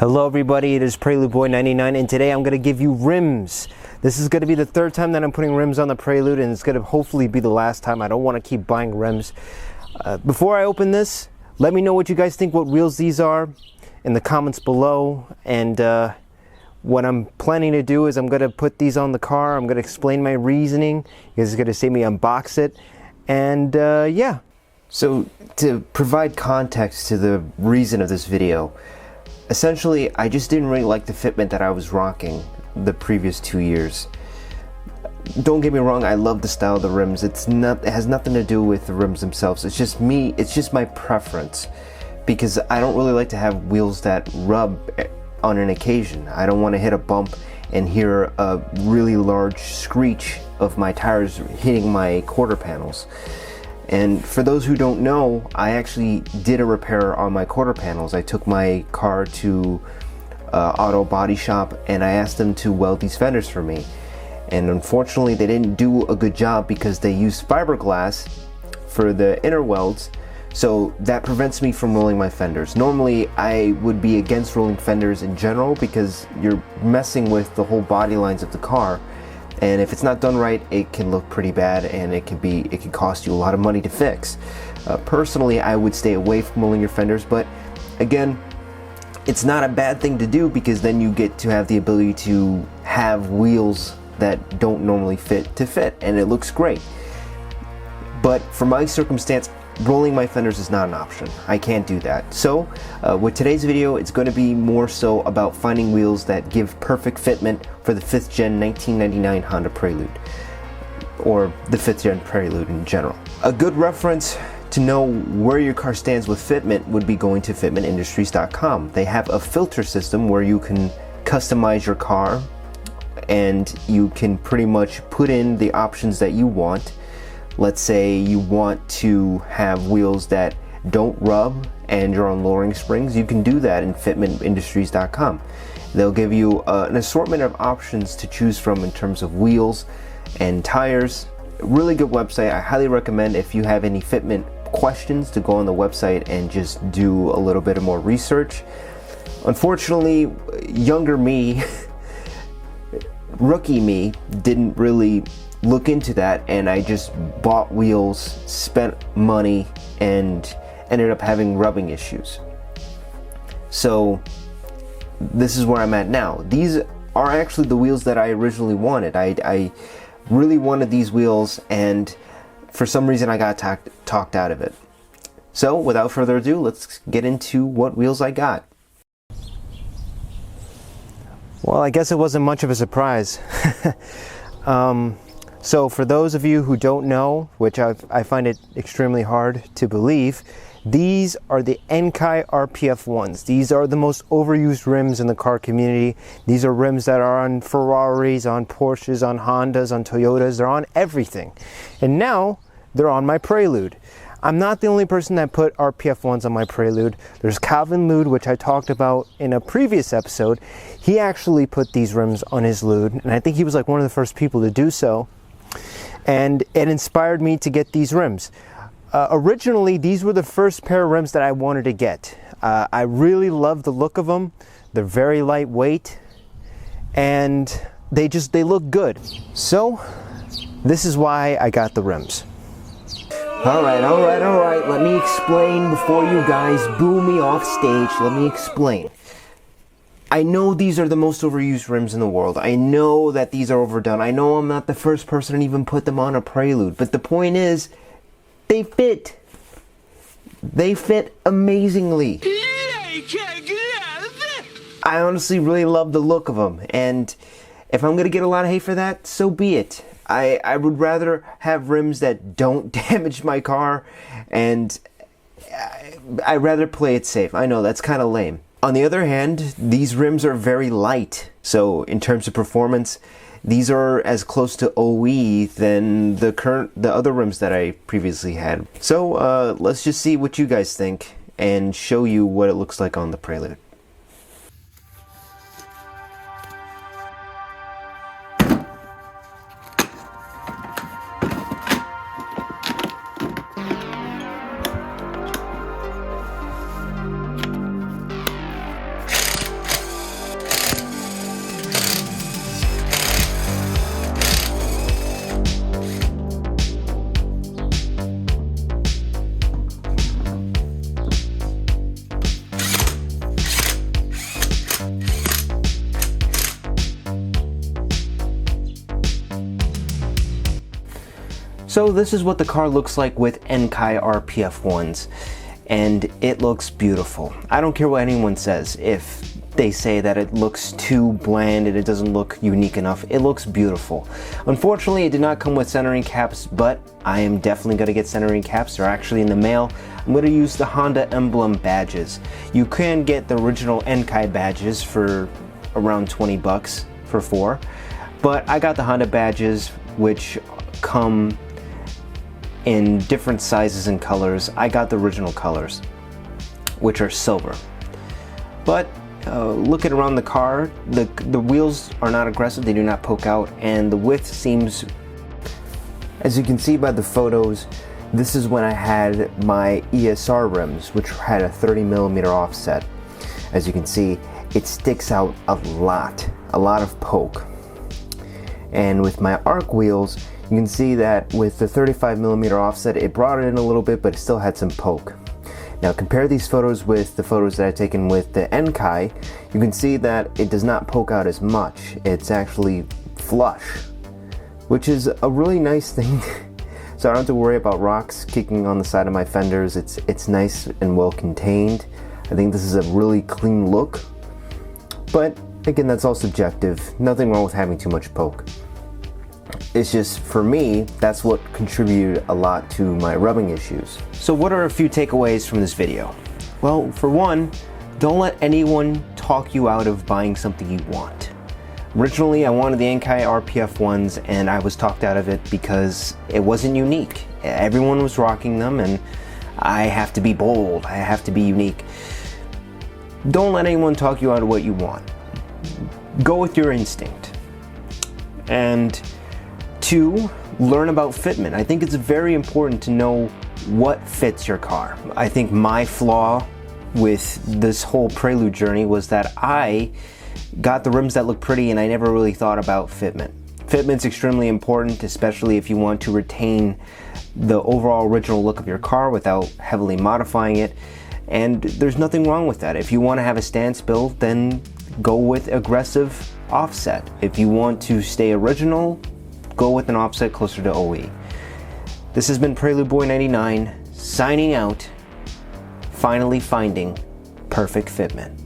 Hello everybody, it is Prelude Boy 99 and today I'm going to give you rims. This is going to be the third time that I'm putting rims on the Prelude, and it's going to hopefully be the last time. I don't want to keep buying rims. Before I open this, let me know what you guys think, what wheels these are in the comments below. And what I'm planning to do is I'm going to put these on the car. I'm going to explain my reasoning. You guys are going to see me unbox it. And yeah. So to provide context to the reason of this video, essentially, I just didn't really like the fitment that I was rocking the previous 2 years. Don't get me wrong, I love the style of the rims. It has nothing to do with the rims themselves. It's just me, it's just my preference. Because I don't really like to have wheels that rub on an occasion. I don't want to hit a bump and hear a really large screech of my tires hitting my quarter panels. And for those who don't know, I actually did a repair on my quarter panels. I took my car to auto body shop and I asked them to weld these fenders for me. And unfortunately they didn't do a good job because they used fiberglass for the inner welds. So that prevents me from rolling my fenders. Normally I would be against rolling fenders in general because you're messing with the whole body lines of the car. And if it's not done right, it can look pretty bad, and it can cost you a lot of money to fix. Personally, I would stay away from rolling your fenders, but again, it's not a bad thing to do because then you get to have the ability to have wheels that don't normally fit, and it looks great. But for my circumstance, rolling my fenders is not an option. I can't do that. So with today's video, it's going to be more so about finding wheels that give perfect fitment for the 5th gen 1999 Honda Prelude, or the 5th gen Prelude in general. A good reference to know where your car stands with fitment would be going to fitmentindustries.com. They have a filter system where you can customize your car and you can pretty much put in the options that you want. Let's say you want to have wheels that don't rub and you're on lowering springs, you can do that in fitmentindustries.com. They'll give you an assortment of options to choose from in terms of wheels and tires. Really good website. I highly recommend, if you have any fitment questions, to go on the website and just do a little bit of more research. Unfortunately, younger me, rookie me, didn't really look into that, and I just bought wheels, spent money, and ended up having rubbing issues. So this is where I'm at now. These are actually the wheels that I originally wanted. I really wanted these wheels, and for some reason I got talked out of it. So without further ado, let's get into what wheels I got. Well, I guess it wasn't much of a surprise. So for those of you who don't know, which I find it extremely hard to believe, these are the Enkai RPF ones. These are the most overused rims in the car community. These are rims that are on Ferraris, on Porsches, on Hondas, on Toyotas. They're on everything. And now they're on my Prelude. I'm not the only person that put RPF ones on my Prelude. There's Calvin Lude, which I talked about in a previous episode. He actually put these rims on his Lude, and I think he was like one of the first people to do so. And it inspired me to get these rims. Originally, these were the first pair of rims that I wanted to get. I really love the look of them. They're very lightweight, and they look good. So this is why I got the rims. All right. Let me explain before you guys boo me off stage. Let me explain. I know these are the most overused rims in the world. I know that these are overdone. I know I'm not the first person to even put them on a Prelude. But the point is, they fit. They fit amazingly. I honestly really love the look of them. And if I'm going to get a lot of hate for that, so be it. I would rather have rims that don't damage my car, and I'd rather play it safe. I know that's kind of lame. On the other hand, these rims are very light. So in terms of performance, these are as close to OE than the other rims that I previously had. So let's just see what you guys think and show you what it looks like on the Prelude. So this is what the car looks like with Enkai RPF ones, and it looks beautiful. I don't care what anyone says. If they say that it looks too bland and it doesn't look unique enough, it looks beautiful. Unfortunately, it did not come with centering caps, but I am definitely going to get centering caps. They're actually in the mail. I'm going to use the Honda emblem badges. You can get the original Enkai badges for around 20 bucks for 4, but I got the Honda badges, which come in different sizes and colors. I got the original colors, which are silver. But looking around the car, the wheels are not aggressive, they do not poke out, and the width seems, as you can see by the photos, this is when I had my ESR rims, which had a 30mm offset. As you can see, it sticks out a lot of poke. And with my ARC wheels, you can see that with the 35mm offset, it brought it in a little bit, but it still had some poke. Now compare these photos with the photos that I've taken with the Enkai. You can see that it does not poke out as much. It's actually flush, which is a really nice thing. So I don't have to worry about rocks kicking on the side of my fenders. It's nice and well contained. I think this is a really clean look. But again, that's all subjective. Nothing wrong with having too much poke. It's just, for me, that's what contributed a lot to my rubbing issues. So what are a few takeaways from this video? Well, for one, don't let anyone talk you out of buying something you want. Originally, I wanted the Enkai RPF ones, and I was talked out of it because it wasn't unique. Everyone was rocking them, and I have to be bold. I have to be unique. Don't let anyone talk you out of what you want. Go with your instinct. And 2, learn about fitment. I think it's very important to know what fits your car. I think my flaw with this whole Prelude journey was that I got the rims that look pretty and I never really thought about fitment. Fitment's extremely important, especially if you want to retain the overall original look of your car without heavily modifying it. And there's nothing wrong with that. If you want to have a stance build, then go with aggressive offset. If you want to stay original, go with an offset closer to OE. This has been Prelude Boy 99 signing out, finally finding perfect fitment.